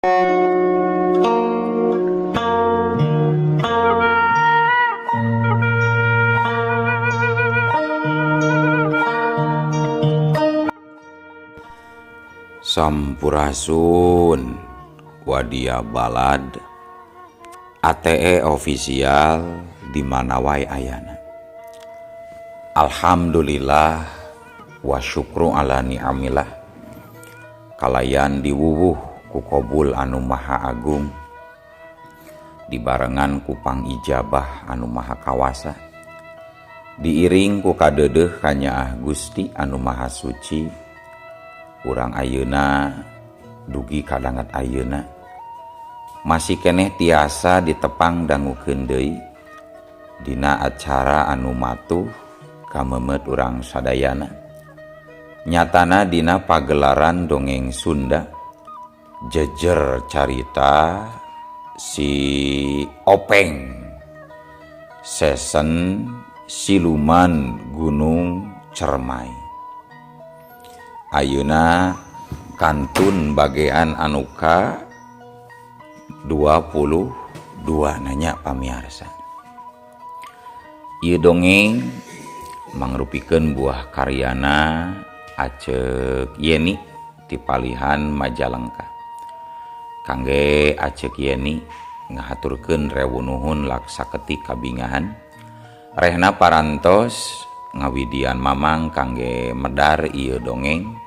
Sampurasun Wadia Balad ATE official di mana wae ayana. Alhamdulillah wa syukru ala ni'amillah kalayan diwuwuh ku Qobul anu maha agung dibarengan ku pangijabah anu maha kawasa diiring ku kadeudeuh kanyaah Gusti anu maha suci. Urang ayeuna dugi kadangat ayeuna masih keneh tiasa ditepang dangukeun deui dina acara anu matuh kamemet urang sadayana nyatana dina pagelaran dongeng Sunda jejer carita si Openg Sesen Siluman Gunung Cermai. Ayeuna kantun bagean anuka 22 nanya pamiarsa. Ieu dongeng mangrupikeun buah karyana Acek Yeni ti Palihan Majalengka. Kangge Acek Yeni ngahaturkeun rewu nuhun laksaketi kabingahan. Rehna parantos ngawidian mamang kangge medar ieu dongeng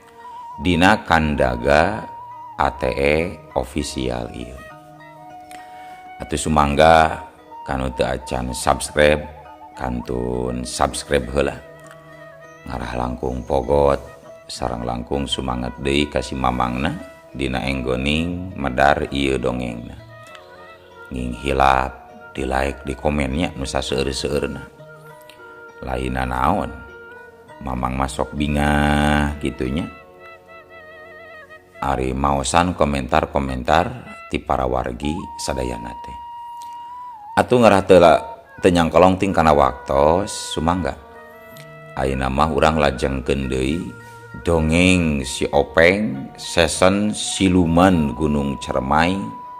dina kandaga ATE official ieu. Atuh sumangga kanu teu acan subscribe kantun subscribe heula. Ngarah langkung pogot sareng langkung sumanget deui ka si mamangna dina enggoning medar ieu dongengna. Nging hilap di like di komennya nu saseueur-seueurna. Laina naon mamang masuk bingah gitunya ari maosan komentar-komentar ti para wargi sadayana teh atuh ngarah teu nyangkolong ting kana waktos sumangga ayeuna mah urang lajengkeun deui dongeng si Openg Sesen Siluman Gunung Cermai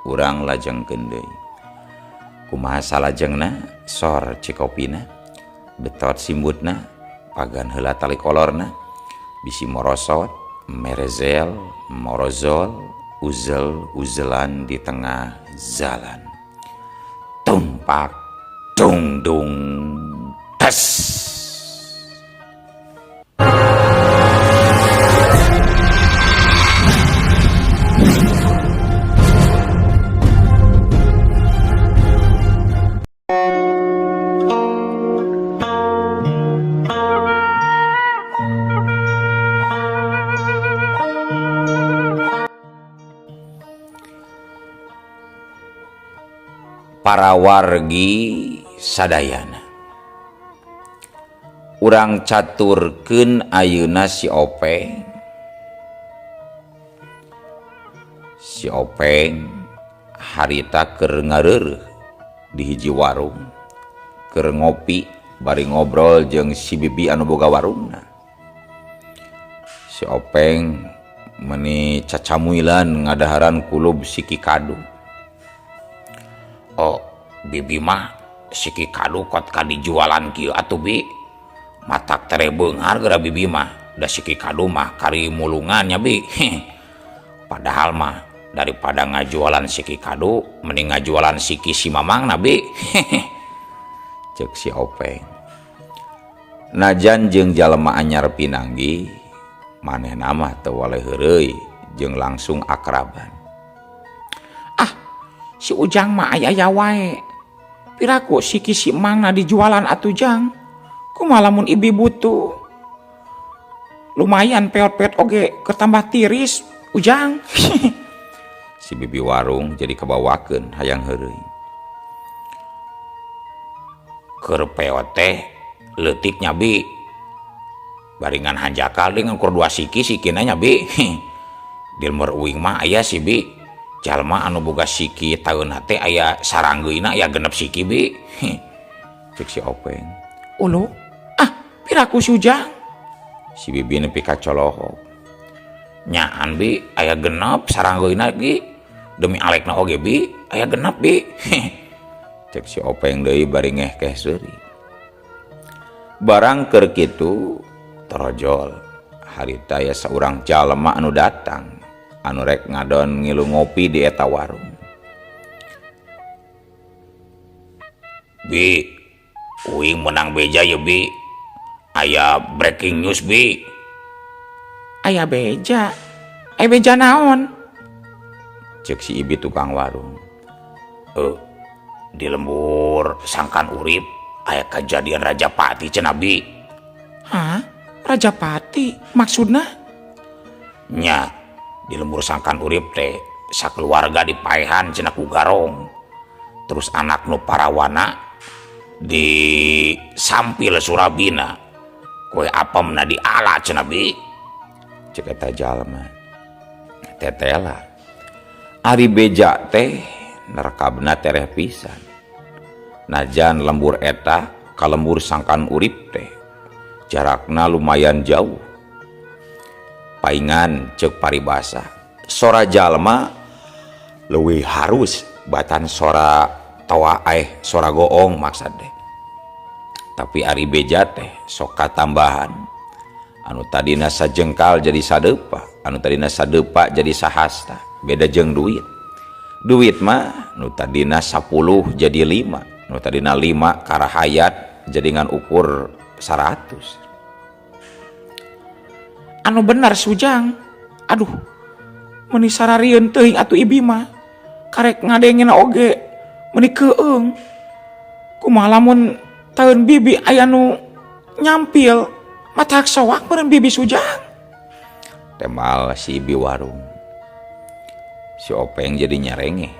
urang lajengkeun deui kumaha salajengna sor cikopina betot simbutna pagan heula tali kolorna bisi morosot merezel morozol uzel-uzelan di tengah jalan tumpak dung dung tes. Para wargi sadayana urang caturkeun ayeuna si Openg harita keur ngareureuh di hiji warung keur ngopi bari ngobrol jeung si bibi anu boga warungna. Si Openg meuni cacamuilan ngadaharan kulub si Kikadu. Oh, bibi mah si Kikadu kot kadi jualan kieu atuh bi. Matak tere beungar geura bibi mah. Da si Kikadu mah kari mulungannya bi. Padahal mah daripada ngajualan si Kikadu mending ngajualan si mamangna bi. Cek si Openg. Najan jeung jalema anyar pinanggi manehna mah teu waleh heureuy jeung langsung akraban. Si Ujang mah aya-aya wae. Piraku si mangna dijualan atuh Jang. Kumaha lamun ibi butuh. Lumayan peot-peot oge keur tambah tiris Ujang. Si bibi warung jadi kebawakeun hayang heureuy. Keur peot teh leutiknya bi. Baringan hanjakal dengan kur 2 sikina nya bi. Di lemur uing mah aya si bi. Jalma anu boga siki taeunna teh aya saranggeuna aya 6 siki bi. Cek si Openg. Ulu, piraku si Ujang? Si bibi nepi ka colohok. Nyaan bi aya 6 saranggeuna ge demi alekna oge bi aya genep bi. Cek si Openg deui bari ngehkeh seuri. Barang keur kitu torojol harita aya saurang jalma anu datang anu rek ngadon ngilu ngopi di eta warung. Bi, uing menang beja ya bi. Aya breaking news bi. Aya beja? Aya beja naon? Cek si Ibi tukang warung. Di lembur sangkan urip aya kejadian Rajapati cenah bi. Hah? Rajapati? Maksudna? Nya, di lembur sangkan urip teh sakeluarga dipaehan cenah ku garong. Terus anak nu parawana di sampil Surabina. Koe apemna di ala cenah bi. Cek eta jalma. Tetela. Ari beja teh nerekabna tereh pisan. Najan lembur eta ka lembur sangkan urip teh jarakna lumayan jauh. Paingan cek paribasa. Sora jalma leuwih harus batan sora tawa sora goong maksud deh. Tapi ari beja teh sok katambahan. Anu tadina sajengkal jadi sadepa, anu tadina sadepa jadi sahasta. Beda jeung duit. Duit mah nu tadina 10 jadi 5, nu tadina 5 karahayat jadi ngan ukur 100. Anu benar Sujang. Aduh, meuni sararieun teuing atuh Ibi mah. Karek ngadengin oge meuni keung. Kumaha lamun taun bibi aya nu nyampil matak sowak meureun bibi Sujang. Temal si Ibi warung. Si Openg jadi nyarengeh,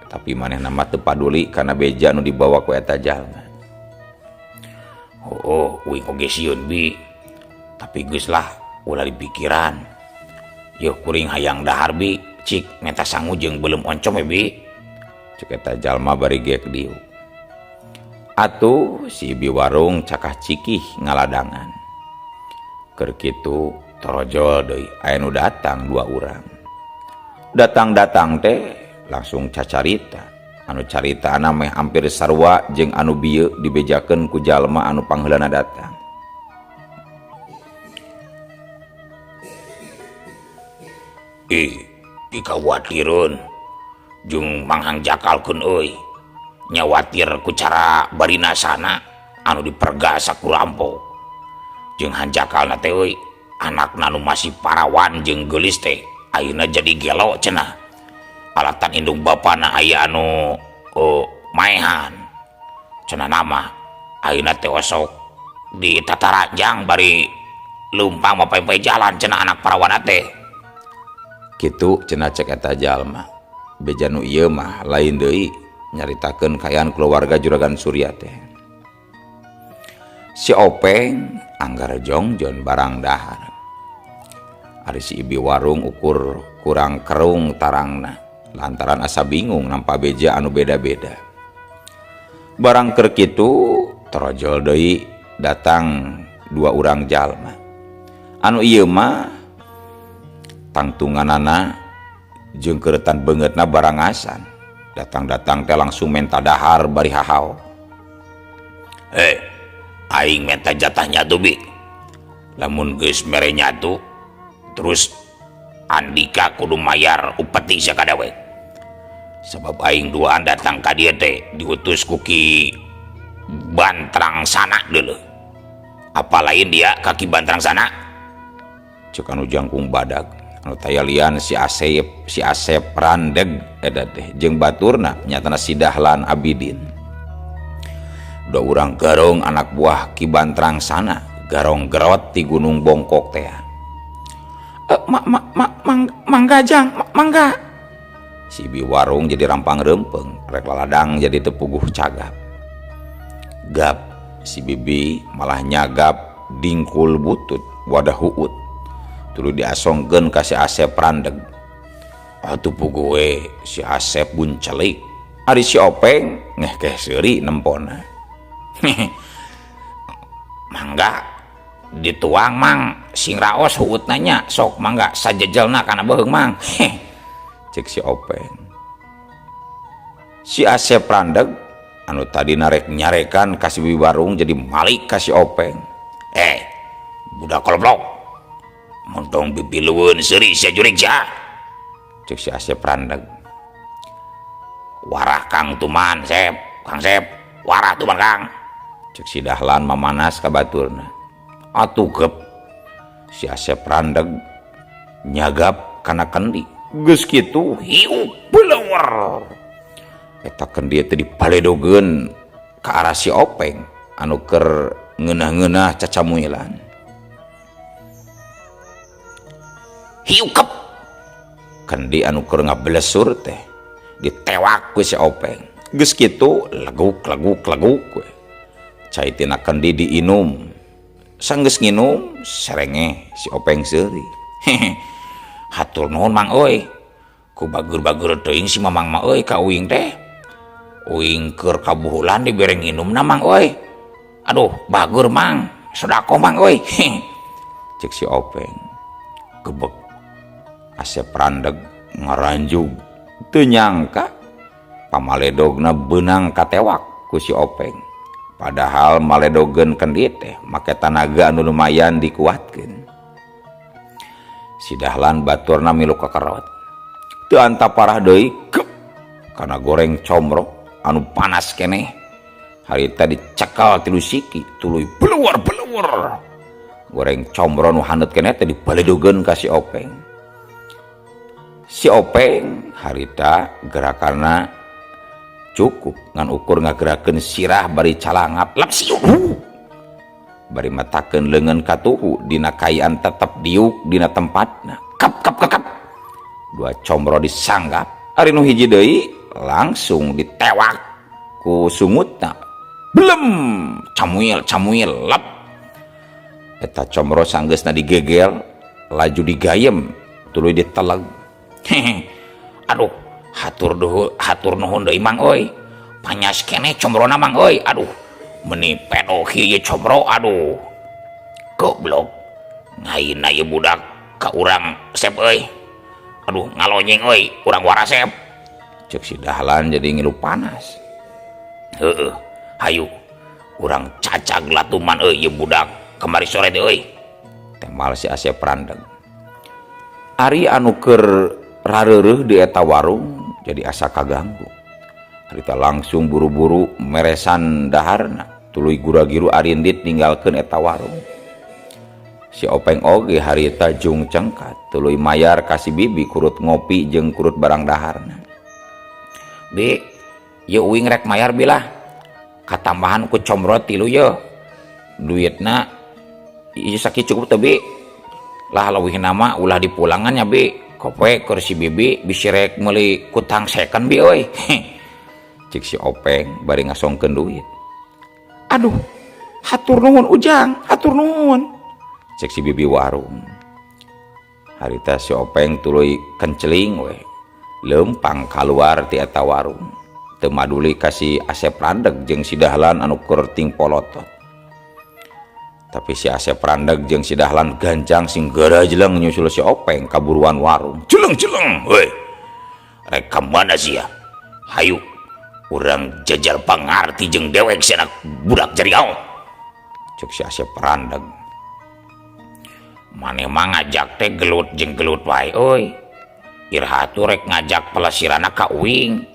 tapi manehna mah teu paduli kana beja nu dibawa ku eta jalma. Uing oge sieun bi. Tapi geus lah ulah dipikiran. Yeuh kuring hayang dahar bi, cik menta sangu jeung belum oncom bi. Cek eta jalma bari gek diu. Atuh si Ibi warung cakah cikih ngaladangan. Keur kitu torojol deui aya nu datang 2 urang. Datang-datang teh langsung cacarita. Anu caritaana meh hampir sarua jeung anu bieu dibejakeun ku jalma anu pangheulana datang. Dikawatireun jeung manghang jakalkeun euy. Nyawatir ku cara barinasana anu dipergasa ku rampok. Jeung hanjakalna teh euy anakna nu masih parawan jeung geulis teh ayeuna jadi gelo cenah. Alatan indung bapana aya anu maehan. Cenah nama ayeuna teh osok di tataranjang bari lumpang mapai-pai jalan cenah anak parawana teh. Kitu cenah cek eta jalma. Beja nu ieu mah lain deui nyaritakeun kayaan keluarga Juragan Surya teh. Si Openg anggar jongjon barang dahar. Ari si Ibi warung ukur kurang kerung tarangna lantaran asa bingung nampa beja anu beda-beda. Barang keur kitu torojol deui datang 2 urang jalma. Anu ieu mah tangtunganana jeung keuretan beungeutna barangasan. Datang-datang teh langsung menta dahar bari hahao. Aing menta jatah nyatu bi. Lamun geus mere nyatu terus Andika kudu mayar upeti sakadawe. Sebab aing duaan datang ka dieu teh diutus ku Ki Bantrang Sana deuleu. Apa lain dia kaki Bantrang Sana? Cek anu jangkung badag. Anu taya lian si Asep Randeg eta teh jeung baturna nyatana si Dahlan Abidin. 2 urang garong anak buah Ki Bantrang Sana garong gerot ti Gunung Bongkok teh. Mangga Jang, mangga. Si Ibi warung jadi rampang rempeng, rek laladang jadi tepuguh cagap. Gap si Bibi malah nyagap dingkul butut wadah huut. Tuluy diasongkeun ka si Asep Randeg. Atuh puguh si Asep buncelik. Ari si Openg ngehkeh seuri nempona. Mangga dituang mang sing raos huut nanya sok mangga sajejelna kana beheung mang. Cek si Openg. Si Asep Randeg anu tadi narek nyarekan kasih Bibi Warung jadi malik kasih Openg. Budak kolblok, montong bibi luweun seuri sia jurig sia, cek si Asep Randeg. Warah Kang Tuman Sep, Kang Sep, warah Tuman Kang, cek si Dahlan mamanas ka baturna. Atuh gep si Asep Randeg nyagap kana kendi, geus kitu hiu beleuwer. Eta kendi teh dipaledogeun ka arah si Openg anu keur ngeunah-ngeunah cacamuilan. Hiukep kendi anu keur ngabelesur teh ditewak ku si Openg. Geus kitu leguk we. Cai tina kendi diinum. Sanggeus nginum serenge si Openg seuri. Hatur nuhun Mang euy. Ku bagur-bagur teuing si Mamang mah euy ka uing teh. Uing keur kabuhulan dibere nginumna Mang euy. Aduh, bagur Mang. Sodako Mang euy. Cek si Openg. Gebek Asep Randeg ngaranjug teu nyangka pamaledogna beunang katewak ku si Openg. Padahal maledogeun kendi teh make tanaga anu lumayan dikuatkeun. Si Dahlan baturna milu kakerot. Teu anta parah deui kana goreng comro anu panas keneh. Harita dicekal tilu siki tuluy beleuwer. Goreng comro nu haneut keneh teh dibaledogeun ka si Openg. Si Openg harita gerakanna cukup ngan ukur ngagerakeun sirah bari calangap lapsiu. Bari matakeun leungeun katuhu dina kayaan tetep diuk dina tempatna. Kap. Dua comro disanggap, ari nu hiji deui langsung ditewak ku sungutna. Belum camuil lap. Eta comro sanggeusna digegel laju digayem tuluy diteleg. Aduh, hatur nuhun deui Mang euy. Panyas keneh comrona Mang euy. Aduh, meuni pedo ieu comro, aduh. Goblok. Ngaina ieu budak ka urang Sep euy. Aduh, ngalonyeng euy, urang wara Sep. Cek si Dahlan jadi ngilu panas. Heueuh, hayu. Urang cacag latuman euy ieu budak kemari sore teh euy. Temal si Asep Randeg. Ari anu keur rareureuk di eta warung jadi asa kaganggu. Harita langsung buru-buru meresan daharna tuluy gura-giru arindit ninggalkeun eta warung. Si Openg oge harita jung cengkat tuluy mayar ka si Bibi kurut ngopi jeung kurut barang daharna. Bi, ieu uing rek mayar bilah. Katambahan ku comro 3 yeuh. Duitna ieu sakit cukup teu Bi? Lah leuwihna mah ulah dipulangannya Bi. Kope keur si Bibi bisi rek meuli kutang second Bi euy. Cik si Openg bari ngasongkeun duit. Aduh, hatur nuhun Ujang, hatur nuhun. Cek si Bibi Warung. Harita si Openg tuluy kenceling we. Leumpang kaluar ti eta warung. Teu maduli ka si Asep Randeg jeung si Dahlan anu keur ting polotot. Tapi si Asep Randeg jeung si Dahlan gancang sing garajeleng nyusul si Openg kaburuan warung. Jeleng, weh. Rek ka mana sia? Hayu, urang jajar pangarti jeung dewek sia budak jariau. Cek si Asep Randeg. Mane mah ngajak teh gelut jeung gelut wae euy. Irha atuh rek ngajak pelesirana ka uing.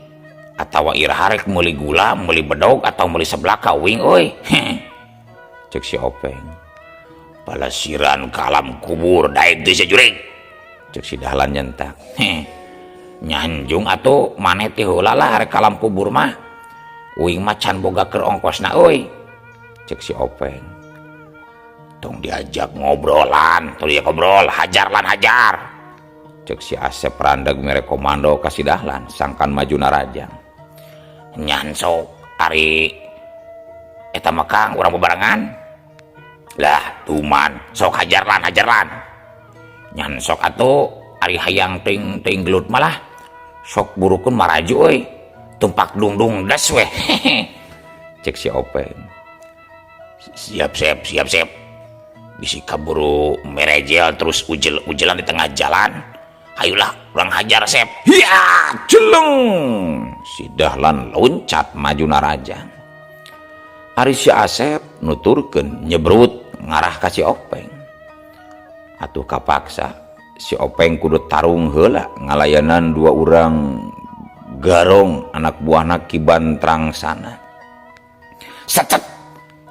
Atawa irha rek meuli gula, meuli bedog atau meuli seblak ka uing euy. Cek si Openg. Palasiran ke alam kubur daek teu sajurig. Cek si Dahlan nyentak. Nyanjung atuh maneh teh heula lah rek ka alam kubur mah. Uing mah can boga keur ongkosna euy. Cek si Openg. Tong diajak ngobrolan, tuluy ngobrol, hajar. Cek si Asep Randeg mere komando ka si Dahlan sangkan maju narajang. Nyan sok ari eta mah Kang urang bebarengan. Lah tuman sok hajarlan. Nyan sok atuh ari hayang ting gelut malah sok burukeun maraju euy. Tumpak dung das weh. Cek si Openg. Siap. Bisi kaburu merejel terus ujelan di tengah jalan. Ayolah urang hajar Sep. Ya jeleng si Dahlan loncat maju narajang. Ari si Asep nuturkeun nyebrut ngarah ka si Openg. Atuh kapaksa si Openg kudu tarung heula ngalayanan dua urang garong anak buahna Ki Bantrangsana. Secet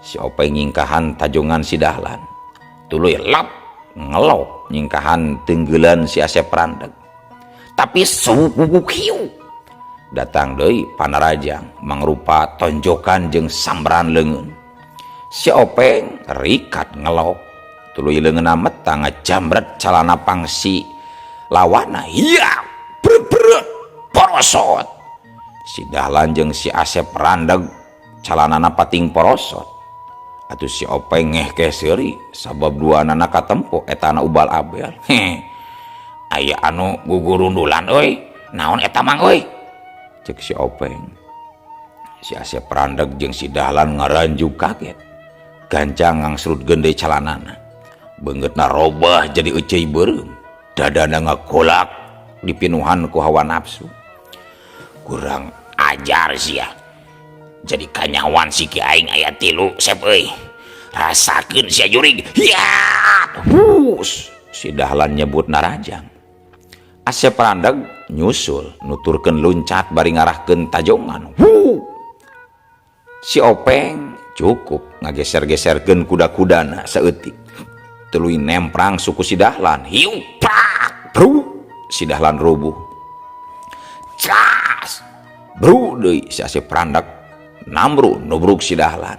si Openg nyingkahan tajongan si Dahlan. Tuluy lap ngelok nyingkahan tenggelan si Asep Randeg. Tapi subuk hiu datang deui Panarajang mangrupa tonjokan jeung sambaran leungeun. Si Openg rikat ngelok tuluy leungeunna metang ngajambret calana pangsi lawana. Iya breubreuh porosot. Si Dahlan jeung si Asep Randeg calanana pating porosot. Atuh si Openg ngehke seuri sabab duanana katempo eta ubal abel. Aya anu gugurundulan euy. Naon eta mang euy? Cek si Openg. Si Asep Randeg jeung si Dahlan ngaranjuk kaget. Gancang ngangsrut gende calanana. Beungeutna robah jadi euceuy beureum. Dadana ngakolak dipinuhan ku hawa nafsu. Kurang ajar sia. Jadi kanyawan si Ki aing aya 3 Sep euy. Rasakeun sia jurig. Ya! Hus! Si Dahlan nyebut narajang. Asep Randeg nyusul nuturkeun luncat bari ngarahkeun tajongan. Si Openg cukup ngageser-geserkeun kuda-kudana saeutik. Tuluy nemprang suku si Dahlan. Hiu prak! Bru! Si Dahlan rubuh. Cas! Bru deui si Asep Randeg namru nubruk si Dahlan.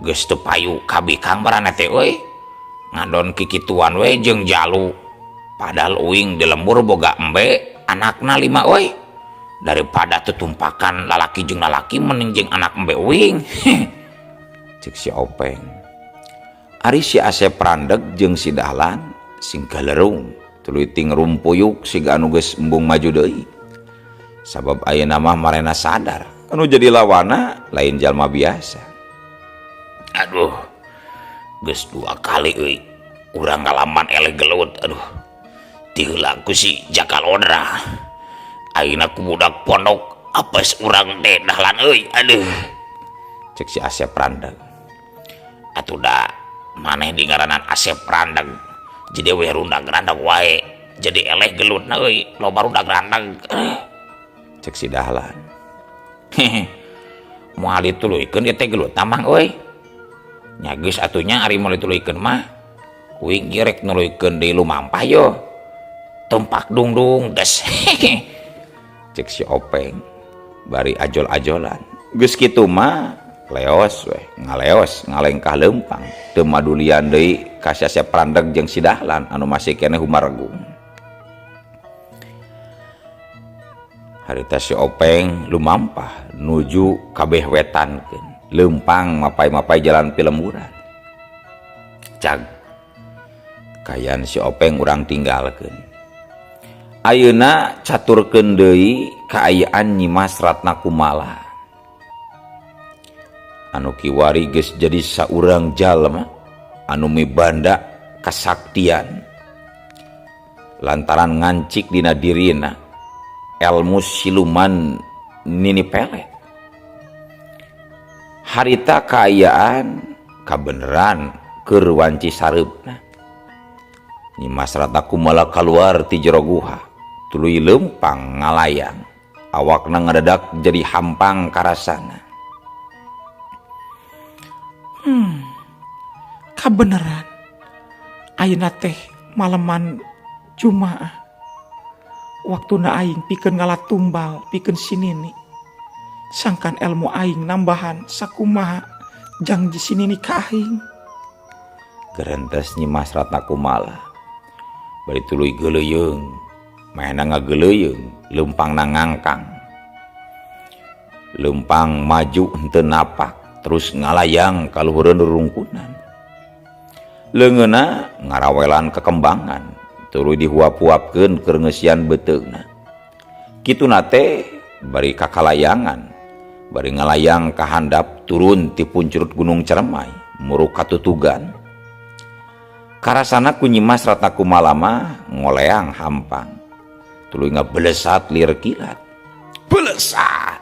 Geus teu payu kabikang barana teh euy. Ngadon kikituan we jeung jalu. Padahal uing di lembur boga embe anakna 5 euy. Daripada tutumpakan lalaki jeung lalaki mending jeung anak embe uing. Cek si Openg. Ari si Asep Randeg jeung si Dahlan sing galerung tuluy ting rumpuyuk siga anu geus embung maju deui. Sabab ayeuna mah marena sadar anu jadi lawana lain jalma biasa. Aduh, geus 2 kali euy urang ngalaman eleh gelut. Aduh, ti heula ku si Jakalodra. Ayeuna ku budak pondok apes urang teh Dahlan euy. Aduh, cek si Asep Randeg. Atuh da maneh di ngaranan Asep Randeg. Jadi we rundag-randag wae. Jadi eleh gelutna euy, loba rundag-randag. Cek si Dahlan. Moal dituluykeun ieu teh gelut tamang euy. Nya geus atunya ari moal dituluykeun mah uing gerek nuluykeun deui lumampah yo. Tumpak dungdung des. Cek si Openg bari ajol-ajolan. Geus kitu mah leos we, ngaleos ngalengkah leumpang teu madulian deui ka si Asep Randeg jeung si Dahlan anu masih keneh humargung. Harita si Openg lumampah nuju kabeh wetankeun leumpang mapai-mapai jalan pilemburan. Cag kayan si Openg urang tinggalkeun. Ayeuna caturkeun deui kaayaan Nyimas Ratna Kumala. Anu kiwari geus jadi saurang jalma anu mibanda kasaktian lantaran ngancik dina dirina ilmu siluman nini pelet. Harita kaayaan kabeneran keur wanci sareupna. Nyimas Ratna Kumala kaluar ti jero guha tuluy leumpang ngalayang awakna ngadadak jadi hampang karasana. Kabeneran ayeuna teh maleman Jumaah waktuna aing pikeun ngalat tumbal pikeun sinini sangkan ilmu aing nambahan sakumaha janji sinini ka aing. Gerentes Nyimas Ratna Kumala bari tuluy geuleuyung mahena ngageuleuyung leumpangna ngangkang leumpang maju henteu napak terus ngalayang kaluhureun rurungkunan. Leungeunna ngarawelan kekembangan tuluy dihuap-huapkeun keur ngeusian beuteungna. Kituna teh bari kakalayangan bari ngalayang ka handap turun ti puncurut Gunung Ceremai muruk katutugan. Karasana ku Nyimas Ratna Kumalama ngoleang hampang. Tuluy ngabelesat lir kilat. Belesat.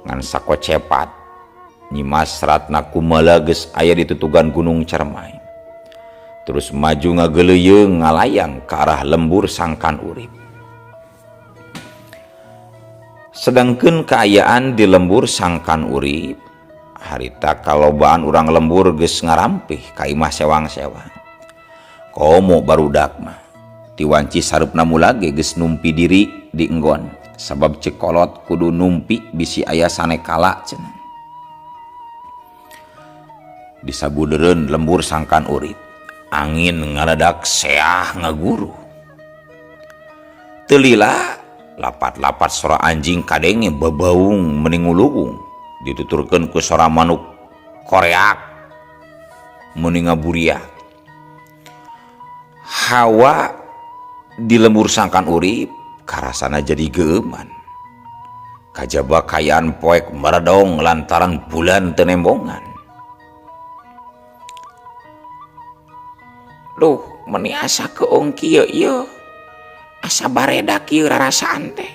Ngan sakocepat Nyimas Ratna Kumala geus aya di tutugan Gunung Cermai. Terus maju ngageleuyeung ngalayang ke arah lembur Sangkan Urip. Sedangkeun kaayaan di lembur Sangkan Urip, harita kalobaan urang lembur geus ngarampih ka imah sewang-sewang. Komo barudak mah tiwanci sareupna mulage geus numpi diri di enggon, sabab cekolot kudu numpi bisi aya sanekala cenah. Di sabudeureun lembur Sangkan Urip, angin ngaradak seah ngaguru. Teu lila lapat-lapat sora anjing kadenge bebaung meningulugung dituturkeun ku sora manuk koreak meuni ngaburiak. Hawa di lembur Sangkan Urip karasana jadi geuman. Kajaba kayaan poek meredong lantaran bulan teu nembongan. Duh, meni asa keung kieu ieu. Asa baredak kieu rarasaan teh.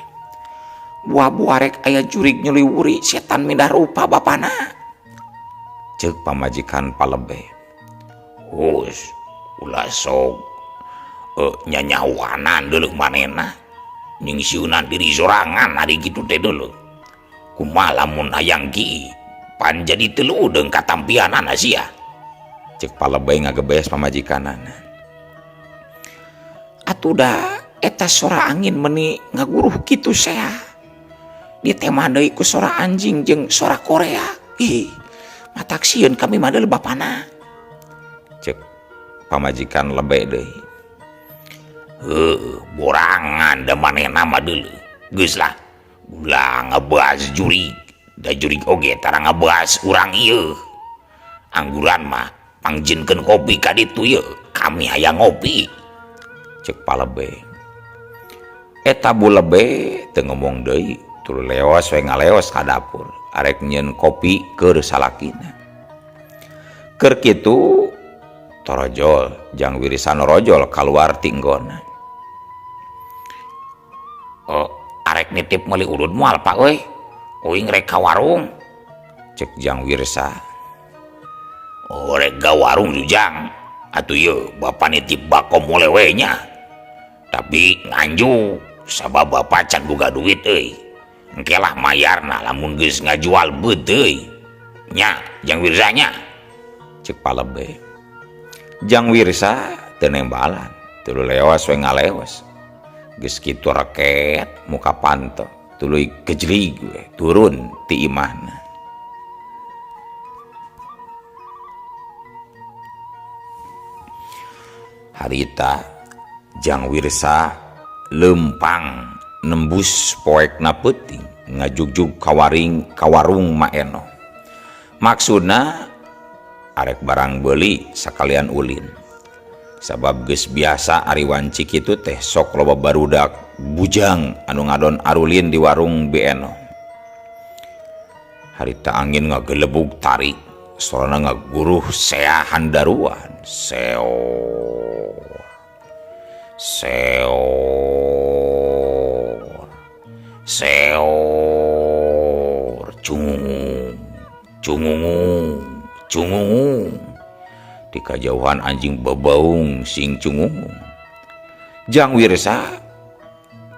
Buah-buah rek aya jurig nyeliwuri setan mindah rupa bapana. Ceuk pamajikan Palebe. Hus, ulah sok nyanyawanan deuleu manehna. Nyingsieunan diri sorangan ari kitu teh deuleu. Kumaha lamun hayang ki pan jadi teu ludeung katampianana sia. Ceuk Palebe ngagebes pamajikanana. Atuh da eta sora angin meni ngaguruh kitu sea. Ditema deui ku sora anjing jeung sora Korea. Ih, matak sieun kami mah deuleu bapana. Ceuk pamajikan Lebe deui. Borangan da manehna mah deuleu. Geus lah. Ulah ngabeas jurig. Da jurig oge tara ngabeas urang ieu. Angguran mah pangjinkeun kopi ka ditu ieu. Kami hayang ngopi. Ceuk Palebe. Eta Bu Lebe teu ngomong deui, tuluy leos we ngaleos ka dapur arek nyieun kopi keur salakina. Keur kitu torojol jang wirisan rojol kaluar ti enggonna. Arek nitip meuli udud moal Pak euy. Uing rek ka warung. Cek Jang Wirsa. Rek ka warung Jujang. Atuh ieu bapa nitip bako molewe we nya. Tapi nganju sabab bapak can boga duit euy. Engke lah mayarna lamun geus ngajual beut euy. Nya Jang Wirsa nya. Cek Palebe. Jang Wirsa teu nembalan, tuluy leos we ngaleos. Geus kitu raket muka panto, tuluy kejlig we turun ti imahna. Harita Jang Wirsa lempang nembus poekna peuting ngajugjug ka warung Maeno. Maksudna arek barang beuli sakalian ulin. Sabab geus biasa ari wanci kitu teh sok loba barudak bujang anu ngadon arulin di warung Beno. Harita angin ngagelebug tarik, sorana ngaguruh sea handaruan. Seor. Cungung. Di kajauhan anjing bebaung sing cungung. Jang Wirsa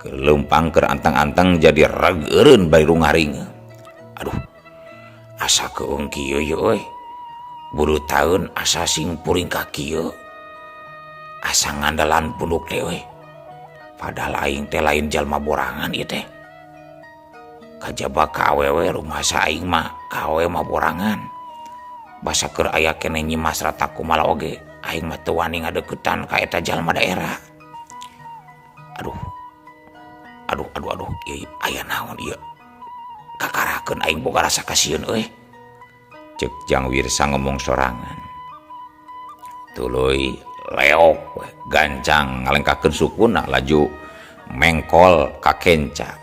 kelempang keur antang-antang jadi rageureun bari rungaring. Aduh, asa keung kieu ye euy. Buru taeun asa sing puring ka kieu. Asa ngandalan punduk teh euy. Padahal aing teh lain jalma borangan ieu teh. Kajaba ka awewe rumah saing mah ka awewe mah borangan. Basa keur aya keneh Nyimas Ratna Kumala oge, aing mah teu wani ngadeukeutan ka eta jalma daerah. Aduh, ieu aya naon ieu? Kakarakeun aing boga rasa kasieun euy. Ceuk Jang Wirsa ngomong sorangan. Tuluy leok gancang ngalengkakeun sukuna laju mengkol ka kenca.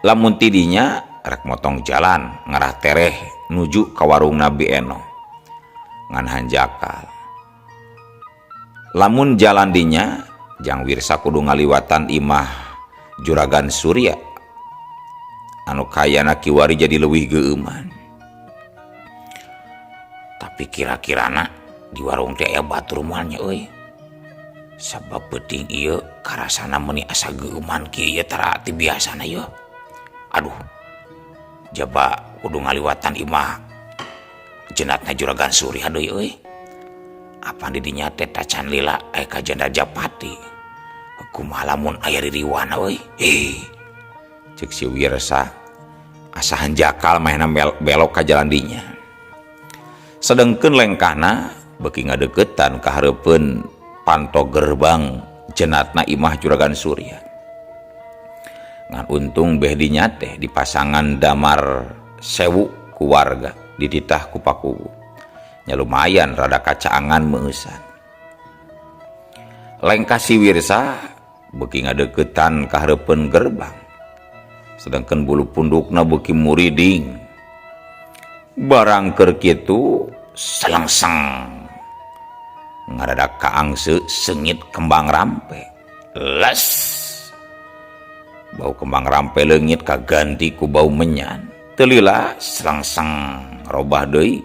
Lamun tidinya rek motong jalan ngarah tereh nuju ka warung Nabi Eno. Ngan hanjakal. Lamun jalan dinya jang Wirsa kudu ngaliwatan imah Juragan Surya anu kayana kiwari jadi leuwih geuman. Tapi kira-kirana di warung teh aya batur moalnya euy. Sabab penting ieu karasana meuni asa geuman kieu ieu tara ti biasana ieu. Aduh. Jaba kudu ngaliwatan imah jenatna Juragan Surya deui euy. Apa di dinya teh tacan lila aya ka Janda Japati. Kumaha lamun aya ririwana euy. Cek si Wirsa asa hanjakal mahena belok ka jalan dinya. Sedengkeun lengkahna beuki ngadeukeutan ka hareupeun panto gerbang jenatna imah Juragan Surya. Ngan untung beh dinya teh dipasangan damar sewu ku warga dititah ku pakuwu. Nya lumayan rada kacaangan meusan. Lengkah si Wirsa beuki ngadeukeutan ka hareupeun gerbang. Sedangkan bulu pundukna beuki muriding. Barang keur kitu selengseng ngadadak kaangse sengit kembang rampe. Les bau kembang rampe leungit kaganti ku bau menyan. Teu lila selengseng robah deui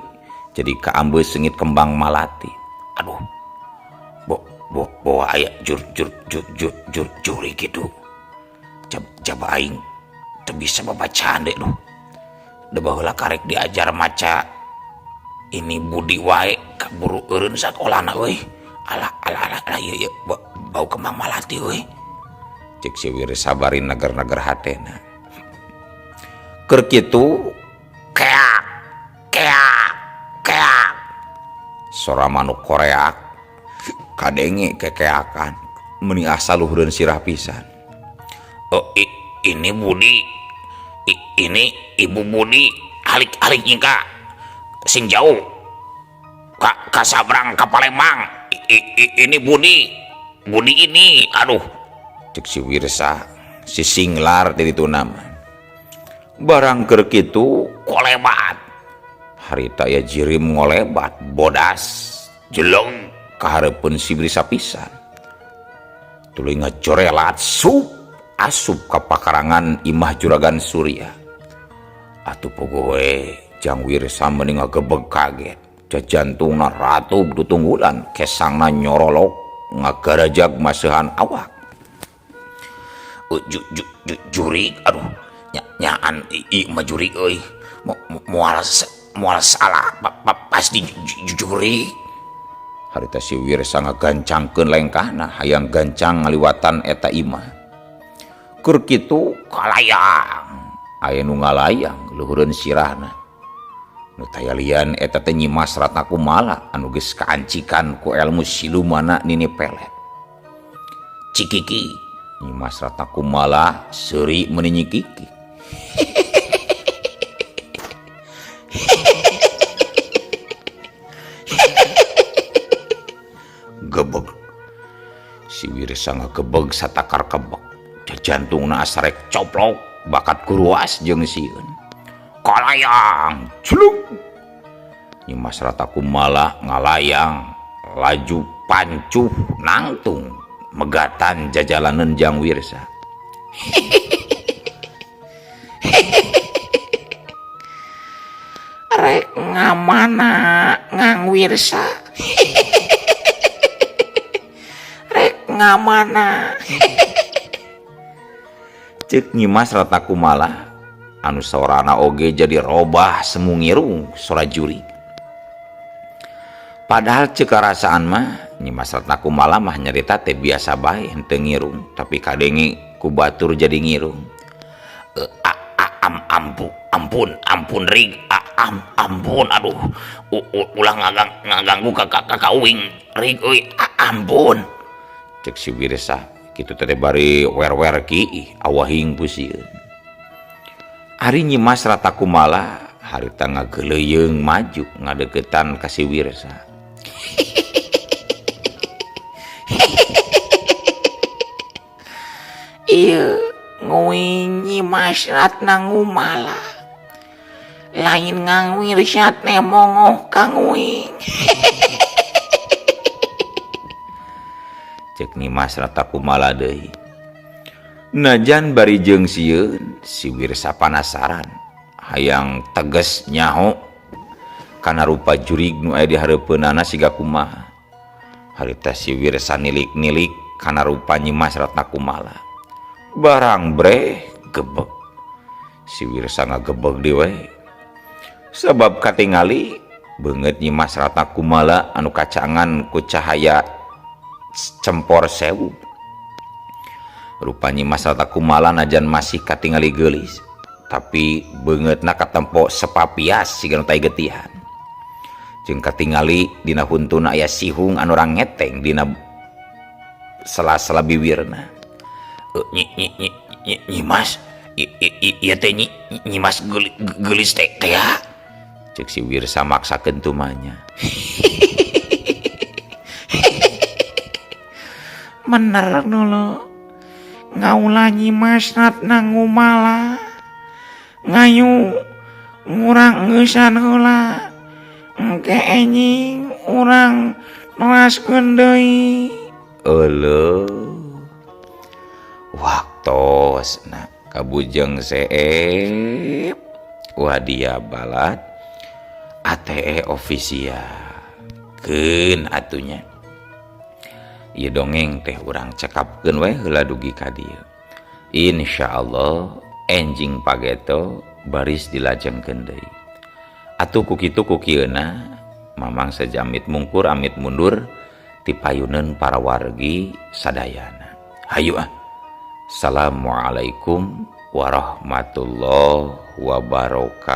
jadi kaambeus sengit kembang malati. Aduh. Bo aya juri kitu. Coba aing teu bisa babacaan deui duh. Da baheula karek diajar maca ini budi wae kaburu eureun sakolana euy. Alah ieu bau kembang malati euy. Cek si Wirsa bari nager-nager hatena. Keur kitu keak. Sora manuk koreak kadenge kekeakan meuni asa luhureun sirah pisan. Oh ini Budi. Ini Ibu Budi alik nyingka sing jauh ka sabrang ka Palembang. Ini Budi ini. Aduh. Cek si Wirsa si singlar di ditu nama. Barang keur kitu kolebat. Harita ya jirim ngolebat bodas jeleng ka hareupeun si Wirsa pisan. Tuluy ngacorelat asup ka pakarangan imah Juragan Surya. Atuh pogoe jang Wirsa meuni ngagebeg kaget. Jantungna ratub tutunggulan kesangna nyorolok ngagarajag maseuhan awak. Juri, aduh nyaan ieu mah juri euy. Moal salah pas di juri. Harita si Wirsa ngagancangkeun lengkahna hayang gancang ngaliwatan eta imah. Keur kitu kalayang aya nu ngalayang luhureun sirahna. Nu tayalian eta teh Nyimas Ratna Kumala anu geus kaancikan ku elmu silumana nini pelet. Cikiki Nyimas Ratna Kumala seuri meuni nyikiki. Gebeg si Wirsa ngagebeg satakar kebek. Jantungna asa rek coplok bakat kuruas jeung sieun. Kalayang culuk. Nyimas Ratna Kumala ngalayang laju pancuh nangtung megatan jajalaneun jang Wirsa. Rek ngamana ngang Wirsa. Rek ngamana. Ceuk Nyimas Ratna Kumala anu saorana oge jadi robah semu ngirung sora juri. Padahal ceuk karasaan mah Nyimas Ratna Kumala mah nyarita teh biasa bae henteu ngirung, tapi kadenge ku batur jadi ngirung. Ampun Rig, ampun, aduh, ulah ngaganggu ka uing Rig euy, ampun. Cek si Wirsa kitu teh bari wer-wer ki awahing pusieun. Ari Nyimas Ratna Kumala harita ngageuleuyeung maju ngadeuketan ka si Wirsa. Ieu nguing Nyimas Ratna Kumala. Lain ngang Wirsa teh mongoh ka nguing. cek Nimas rata kumala deui. Najan bari jeung sieun si Wirsa panasaran hayang teges nyaho kana rupa jurig nu aya di hareupeunana siga kumaha. Harita si Wirsa nilik-nilik kana rupa Nyimas Ratna Kumala. Barang bre gebeg. Si Wirsa ngagebeg deui we. Sabab katingali beungeut Nyimas Ratna Kumala anu kacangan ku cahaya cempor sewu. Rupa Nyimas Ratna Kumala najan masih katingali geulis, tapi beungeutna katempo sepapias siga nu tai getihan. Jeung katingali dina huntuna aya sihung anu rangeteng dina sela-sela bibirna. Nyimas, ieu teh Nyimas geulis teh ya. Cek si Wirsa maksakeun tumanya. Bener nulu. Ngaula Nyimas Ratna Kumala. Ngayu ngurang ngeusan heula. Engke enjing urang nelaskeun deui. Eueuh. Waktosna kabujeng seep wadia balat ATE ofisial. Keun atunya. Ieu dongeng teh urang cekapkeun we heula dugi ka dieu. Insyaallah enjing pageto baris dilajengkeun deui. Atuh kukitu kukieuna mamang sajamit mungkur amit mundur ti payuneun para wargi sadayana. Hayu ah. Assalamualaikum warahmatullahi wabarakatuh.